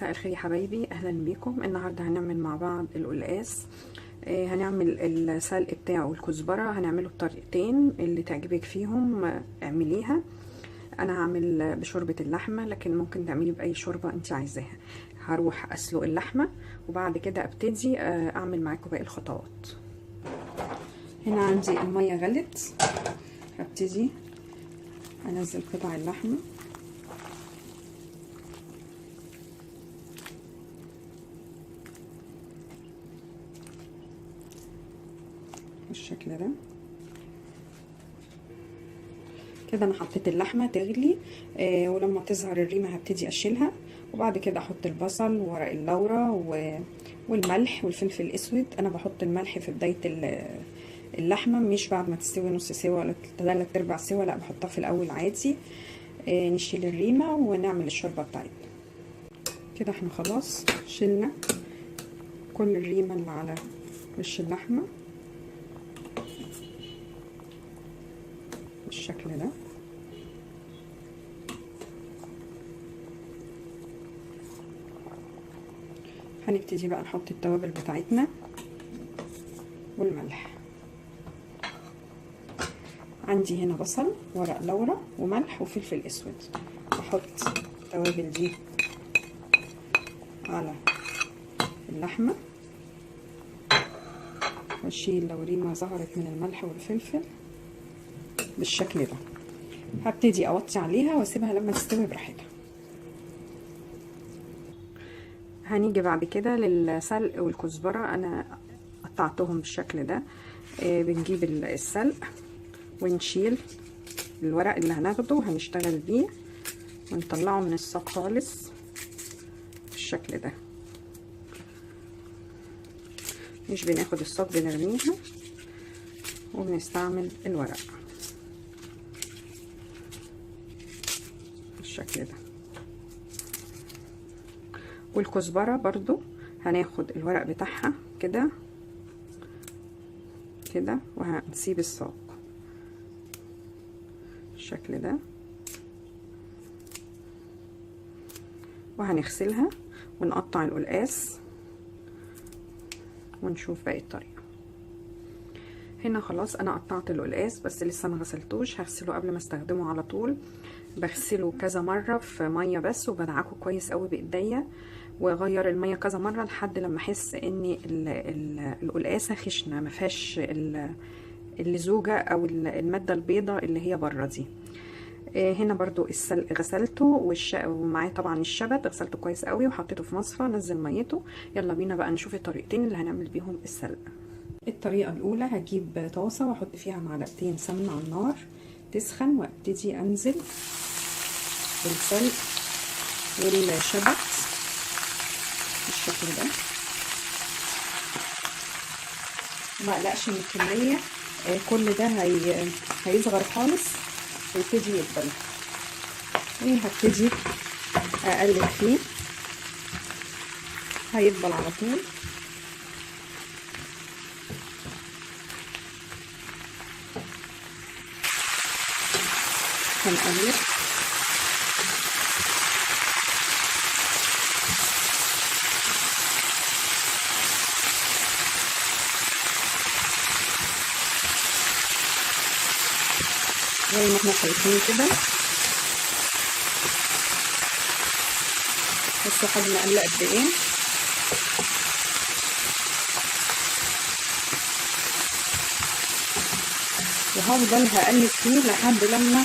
مساء الخير يا حبايبي، اهلا بيكم. النهارده هنعمل مع بعض القلقاس. هنعمل السلق بتاعه والكزبره، هنعمله بطريقتين اللي تعجبك فيهم اعمليها. انا هعمل بشوربه اللحمه، لكن ممكن تعملي باي شوربه انت عايزاها. هروح اسلق اللحمه وبعد كده ابتدي اعمل معاكم باقي الخطوات. هنا عندي الميه غلت، هبتدي انزل قطع اللحمه بالشكل ده كده. انا حطيت اللحمه تغلي ولما تظهر الريمه هبتدي اشيلها، وبعد كده احط البصل وورق اللورا والملح والفلفل الاسود. انا بحط الملح في بدايه اللحمه، مش بعد ما تستوي نص سوا ولا 3/4 سوا، لا بحطها في الاول عادي. نشيل الريمه ونعمل الشوربه بتاعتنا. كده احنا خلاص شلنا كل الريمه اللي على وش اللحمه بالشكل ده. هنبتدي بقى نحط التوابل بتاعتنا والملح. عندي هنا بصل، ورق لورا، وملح وفلفل اسود. احط التوابل دي على اللحمه واشيل لو ريمه ظهرت من الملح والفلفل بالشكل ده. هبتدي اوطي عليها واسيبها لما تستوي براحتها. هنيجي بعد كده للسلق والكزبره. انا قطعتهم بالشكل ده. بنجيب السلق ونشيل الورق اللي هناخده وهنشتغل بيه ونطلعه من الصاج خالص بالشكل ده. مش بناخد الصاج بنرميها وبنستعمل الورق بالشكل ده. والكزبرة برضو هناخد الورق بتاعها كده كده وهنسيب الصاج بالشكل ده، وهنغسلها ونقطع القلقاس ونشوف باقي الطريقة. هنا خلاص انا قطعت القلقاس بس لسه ما غسلتوش، هغسله قبل ما استخدمه على طول. بغسله كذا مره في ميه بس وبدعكه كويس قوي بايديا، واغير الميه كذا مره لحد لما احس ان القلقاسه خشنه ما فيهاش اللزوجه او الماده البيضاء اللي هي بره دي. هنا برضو السلق غسلته ومعاه طبعا الشبت غسلته كويس قوي وحطيته في مصفى نزل ميته. يلا بينا بقى نشوف الطريقتين اللي هنعمل بيهم السلق. الطريقه الاولى هجيب طاسه واحط فيها معلقتين سمنه على النار تسخن، وابتدي انزل بالسلق والشبت بالشكل ده. ما اقلقش من الكميه، كل ده هيصغر خالص ويبتدي يدبل. وهبتدي اقلب فيه هيدبل على طول. هنقلب زي ما احنا شايفين كده. بصوا حجم قلة قد ايه. وهفضل هقلب فيه لحد لما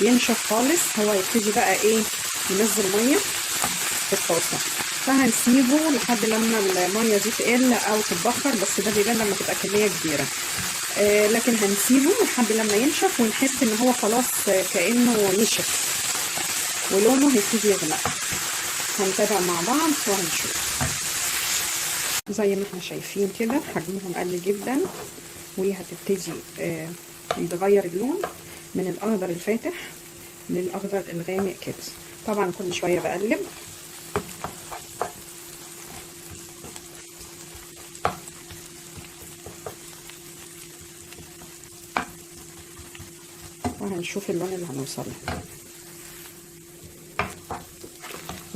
ينشف خالص. هو يبتدي بقى ايه ينزل ميه في الطاسه، فهنسيبه لحد لما الميه دي تقل او تتبخر، بس ده بيبان لما تبقى كميه كبيره. لكن هنسيبه لحد لما ينشف ونحس ان هو خلاص كانه نشف ولونه هيبتدي يغمق. هنتابع مع بعض وهنشوف. زي ما احنا شايفين كده حجمهم قل جدا، وهتبتدي يتغير اللون من الاخضر الفاتح للاخضر الغامق كده. طبعا كل شويه بقلب. وهنشوف اللون اللي هنوصل له.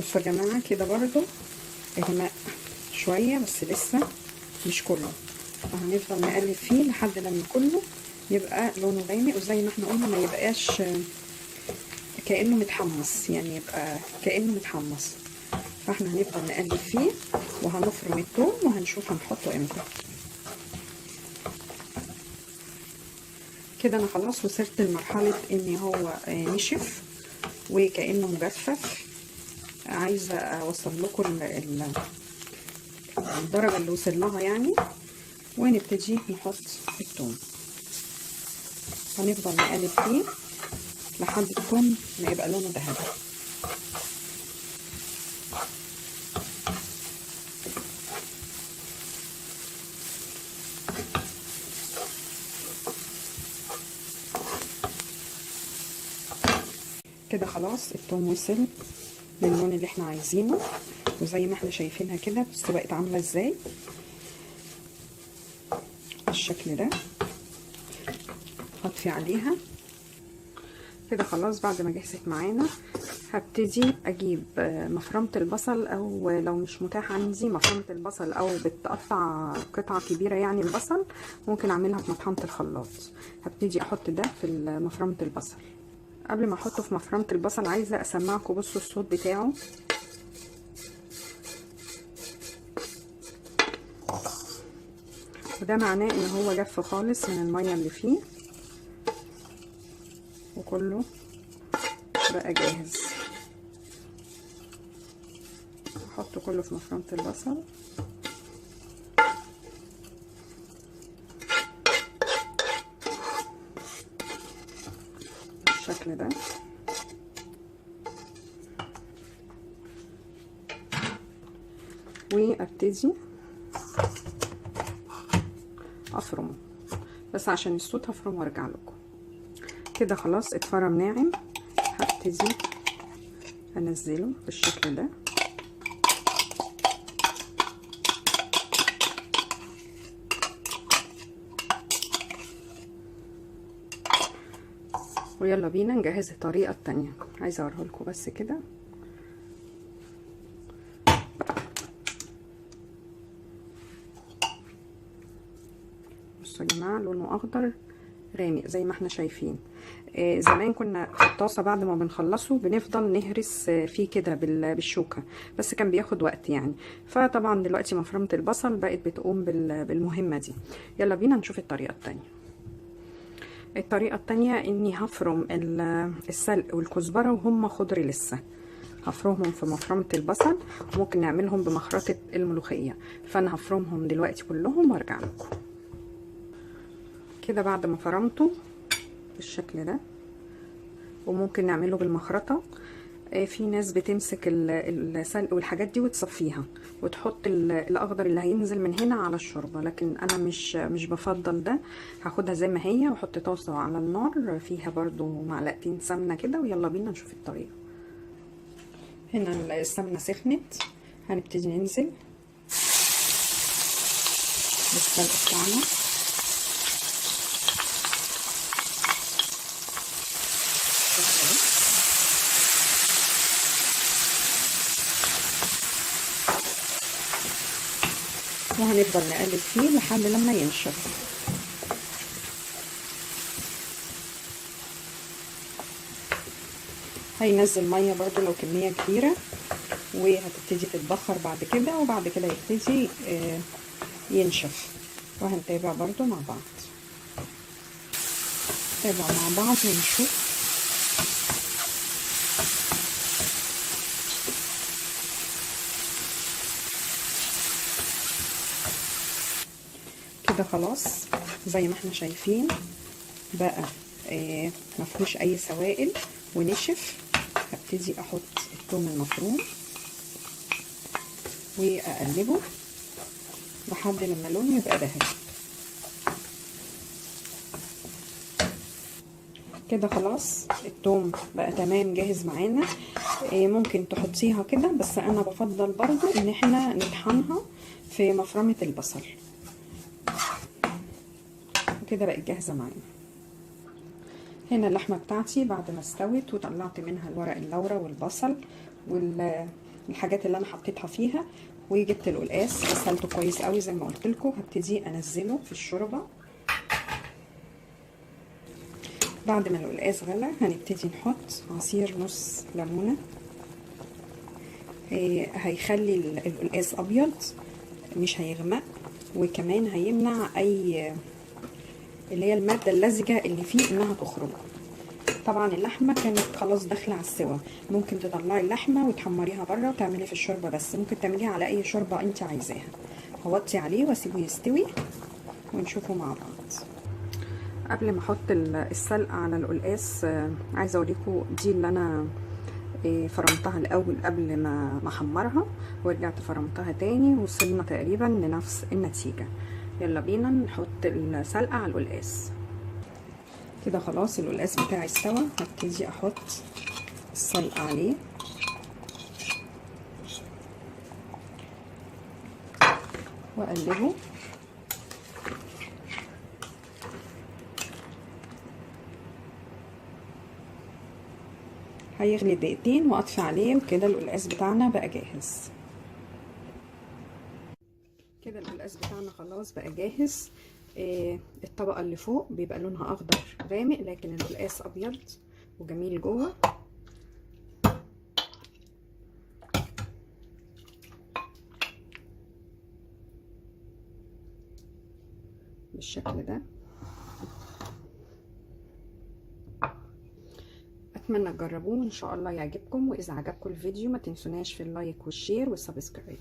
بصوا يا جماعه كده برضو غمق شويه بس لسه مش كله، وهنفضل نقلب فيه لحد لما كله يبقى لونه غامق، وزي ما احنا قلنا ما يبقاش كأنه متحمص، يعني يبقى كأنه متحمص. فاحنا هنفضل نقلب فيه وهنفرم الثوم وهنشوف هنحطه امتى. كده انا خلاص وصلت لمرحله ان هو نشف وكأنه مجفف. عايزه اوصل لكم الدرجه اللي وصل لها يعني، ونبتدي نحط الثوم. هنفضل نقلب فيه لحد الثوم ما يبقى لونه ذهبي. كده خلاص الثوم وصل للون اللي احنا عايزينه، وزي ما احنا شايفينها كده بصوا بقت عامله ازاي بالشكل ده. هطفي عليها. كده خلاص بعد ما جهزت معانا هبتدي اجيب مفرمه البصل، او لو مش متاح عندي مفرمه البصل او بتقطع قطعه كبيره يعني البصل ممكن اعملها في مطحنه الخلاط. هبتدي احط ده في مفرمه البصل. قبل ما احطه في مفرمه البصل عايزه اسمعكم، بصوا الصوت بتاعه وده معناه ان هو جف خالص من الميه اللي فيه وكله بقى جاهز. احطه كله في مفرمه البصل بالشكل ده. وابتدي افرمه، بس عشان الصوت هفرمه وارجع لكم. كده خلاص اتفرم ناعم. هبتدي انزله بالشكل ده. ويلا بينا نجهز الطريقه التانية. عايزه اوريها لكم بس كده. بصوا يا جماعه لونه اخضر غامق زي ما احنا شايفين. زمان كنا في الطاسه بعد ما بنخلصه بنفضل نهرس فيه كده بالشوكه، بس كان بياخد وقت يعني. فطبعا دلوقتي مفرمه البصل بقت بتقوم بالمهمه دي. يلا بينا نشوف الطريقه التانية. الطريقه التانية اني هفرم السلق والكزبره وهم خضر لسه، هفرمهم في مفرمه البصل، وممكن نعملهم بمخرطه الملوخيه. فانا هفرمهم دلوقتي كلهم وارجع لكم. كده بعد ما فرمته بالشكل ده، وممكن نعمله بالمخرطه. في ناس بتمسك السلق والحاجات دي وتصفيها وتحط الاخضر اللي هينزل من هنا على الشوربه، لكن انا مش بفضل ده. هاخدها زي ما هي واحط طاسه على النار فيها برضو معلقتين سمنه كده. ويلا بينا نشوف الطريقه. هنا السمنه سخنت، هنبتدي ننزل بالسلق بتاعنا. وهنفضل نقلب فيه لحد لما ينشف. هينزل ميه برضو لو كميه كبيره، وهتبتدي تتبخر بعد كده، وبعد كده يبتدي ينشف. وهنتابع برضو مع بعض، نتابع مع بعض ونشوف. كده خلاص زي ما احنا شايفين بقى مفيهوش اي سوائل ونشف. هبتدي احط الثوم المفروم واقلبه لحد لما لونه يبقى ذهبي. كده خلاص الثوم بقى تمام جاهز معانا. ممكن تحطيها كده، بس انا بفضل برضو ان احنا نطحنها في مفرمة البصل. وكده بقت جاهزة معانا. هنا اللحمة بتاعتي بعد ما استوت وطلعت منها الورق اللورا والبصل الحاجات اللي انا حطيتها فيها. وجبت القلقاس غسلته كويس قوي زي ما قلت لكم، هبتدي انزله في الشوربه. بعد ما القلقاس غلى هنبتدي نحط عصير نص ليمونه، هيخلي القلقاس ابيض مش هيغمق، وكمان هيمنع اي اللي هي الماده اللزجه اللي فيه انها تخرج. طبعا اللحمه كانت خلاص داخله على السوا، ممكن تطلعي اللحمه وتحمريها بره وتعملي في الشوربه، بس ممكن تعمليها على اي شوربه انت عايزاها. هوطي عليه واسيبه يستوي ونشوفه مع بعض. قبل ما احط السلق على القلقاس عايزه اوريكم دي اللي انا فرمتها الاول قبل ما احمرها، ورجعت فرمتها تاني، وصلنا تقريبا لنفس النتيجه. يلا بينا نحط السلقه على القلقاس. كده خلاص القلقاس بتاعي استوى، هبتدي احط السلق عليه واقلبه. هيغلي دقيقتين واطفي عليه، وكده القلقاس بتاعنا بقى جاهز. كده القلقاس بتاعنا خلاص بقى جاهز. الطبقه اللي فوق بيبقى لونها اخضر غامق، لكن القلقاس ابيض وجميل جوه. بالشكل ده. اتمنى تجربوه ان شاء الله يعجبكم، واذا عجبكم الفيديو ما تنسوناش في اللايك والشير والسبسكرايب.